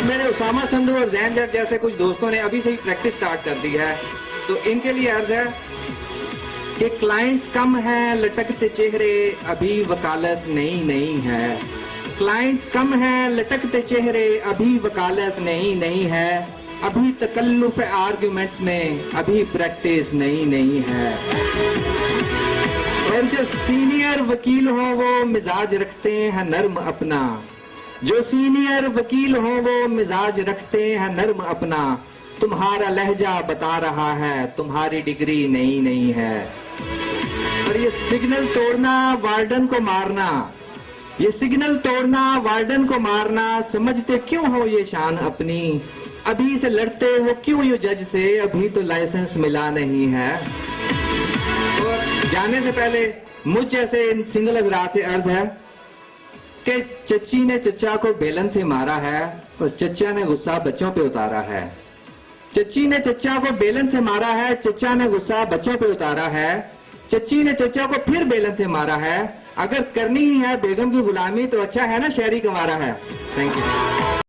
और मेरे उसामा संधू और जैन जट जैसे कुछ दोस्तों ने अभी से ही प्रैक्टिस स्टार्ट कर दी है, तो इनके लिए अर्ज है कि क्लाइंट्स कम हैं, लटकते चेहरे, अभी वकालत नहीं है। क्लाइंट्स कम हैं, लटकते चेहरे, अभी वकालत नहीं है। अभी तकल्लुफ आर्ग्यूमेंट्स में, अभी प्रैक्टिस नहीं है। और जो सीनियर वकील हो वो मिजाज रखते हैं नर्म अपना, जो सीनियर वकील हो वो मिजाज रखते हैं नर्म अपना। तुम्हारा लहजा बता रहा है, तुम्हारी डिग्री नहीं है। और ये सिग्नल तोड़ना, वार्डन को मारना, ये सिग्नल तोड़ना, वार्डन को मारना, समझते क्यों हो ये शान अपनी? अभी से लड़ते हो क्यों ये जज से? अभी तो लाइसेंस मिला नहीं है। और जाने से पहले मुझ जैसे इन सिंगल हजरात से अर्ज है कि चच्ची ने चच्चा को बेलन से मारा है और चच्चा ने गुस्सा बच्चों पे उतारा है। चच्ची ने चच्चा को बेलन से मारा है, चच्चा ने गुस्सा बच्चों पे उतारा है। चच्ची ने चच्चा को फिर बेलन से मारा है। अगर करनी ही है बेगम की गुलामी तो अच्छा है ना शहरी कमारा है। Thank you.